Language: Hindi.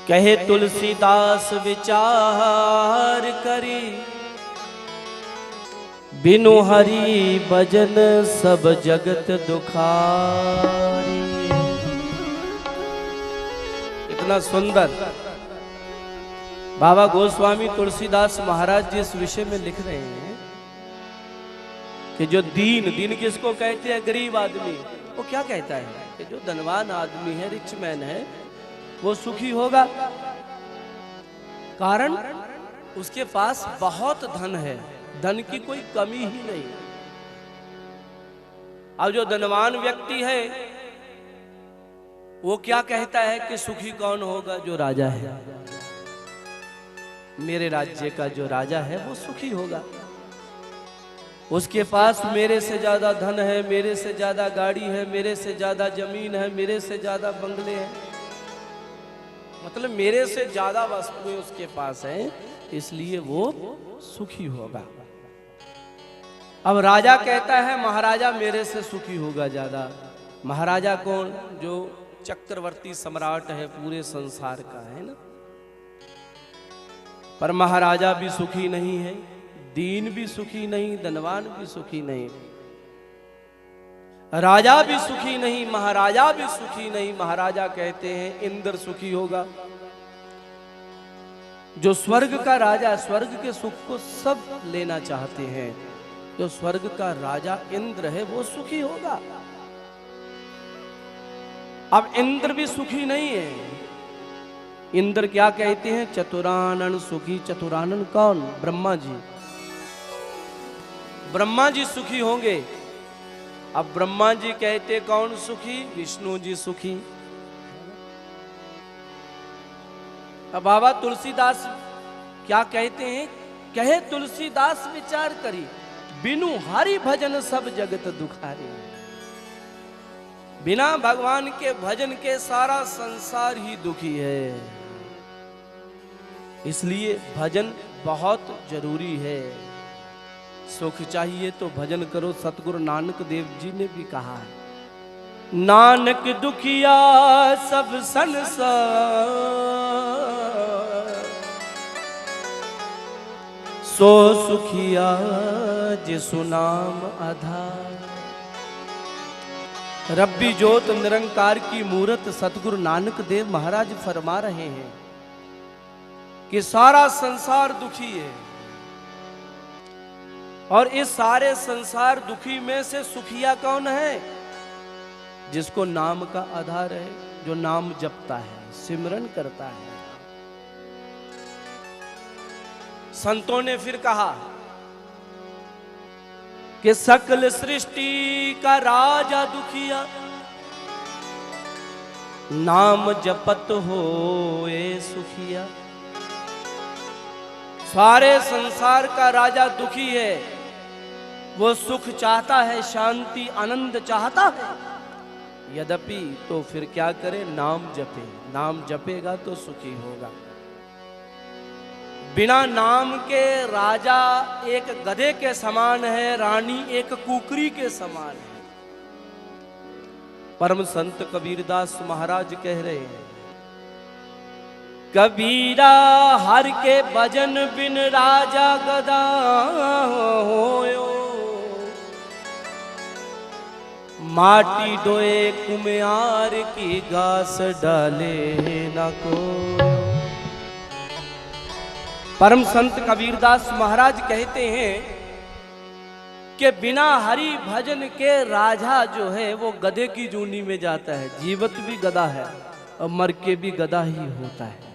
कहे तुलसीदास विचार करी, बिनु हरि भजन सब जगत दुखारी। इतना सुंदर बाबा गोस्वामी तुलसीदास महाराज जी इस विषय में लिख रहे हैं कि जो दीन किसको कहते हैं? गरीब आदमी। वो क्या कहता है कि जो धनवान आदमी है, रिच मैन है, वो सुखी होगा, कारण उसके पास बहुत धन है, धन की कोई कमी ही नहीं। अब जो धनवान व्यक्ति है वो क्या कहता है कि सुखी कौन होगा? जो राजा है, मेरे राज्य का जो राजा है वो सुखी होगा। उसके पास मेरे से ज्यादा धन है, मेरे से ज्यादा गाड़ी है, मेरे से ज्यादा जमीन है, मेरे से ज्यादा बंगले हैं, मतलब मेरे से ज्यादा वस्तुएं उसके पास हैं, इसलिए वो सुखी होगा। अब राजा कहता है महाराजा मेरे से सुखी होगा ज्यादा। महाराजा कौन? जो चक्रवर्ती सम्राट है पूरे संसार का, है ना। पर महाराजा भी सुखी नहीं है, दीन भी सुखी नहीं, धनवान भी सुखी नहीं, राजा भी सुखी नहीं, महाराजा भी सुखी नहीं। महाराजा कहते हैं इंद्र सुखी होगा। जो स्वर्ग का राजा, स्वर्ग के सुख को सब लेना चाहते हैं, जो स्वर्ग का राजा इंद्र है वो सुखी होगा। अब इंद्र भी सुखी नहीं है। इंद्र क्या कहते हैं? चतुरानन सुखी। चतुरानन कौन? ब्रह्मा जी। ब्रह्मा जी सुखी होंगे। अब ब्रह्मा जी कहते कौन सुखी? विष्णु जी सुखी। अब बाबा तुलसीदास क्या कहते हैं? कहे तुलसीदास विचार करी, बिनु हरि भजन सब जगत दुखारी। बिना भगवान के भजन के सारा संसार ही दुखी है, इसलिए भजन बहुत जरूरी है। सुख चाहिए तो भजन करो। सतगुरु नानक देव जी ने भी कहा है, नानक दुखिया सब संसार, सो सुखिया जिसु नाम आधार। रब्बी ज्योत निरंकार की मूरत सतगुरु नानक देव महाराज फरमा रहे हैं कि सारा संसार दुखी है, और इस सारे संसार दुखी में से सुखिया कौन है? जिसको नाम का आधार है, जो नाम जपता है, सिमरन करता है। संतों ने फिर कहा कि सकल सृष्टि का राजा दुखिया, नाम जपत होए सुखिया। सारे संसार का राजा दुखी है, वो सुख चाहता है, शांति आनंद चाहता है, यद्यपि तो फिर क्या करे? नाम जपे। नाम जपेगा तो सुखी होगा। बिना नाम के राजा एक गधे के समान है, रानी एक कुकरी के समान है। परम संत कबीरदास महाराज कह रहे हैं, कबीरा हर के भजन बिन राजा गदा होयो, माटी डोए कुम्हार की घास डाले न कोयो। परम संत कबीरदास महाराज कहते हैं कि बिना हरि भजन के राजा जो है वो गधे की जूनी में जाता है। जीवित भी गधा है और मर के भी गधा ही होता है।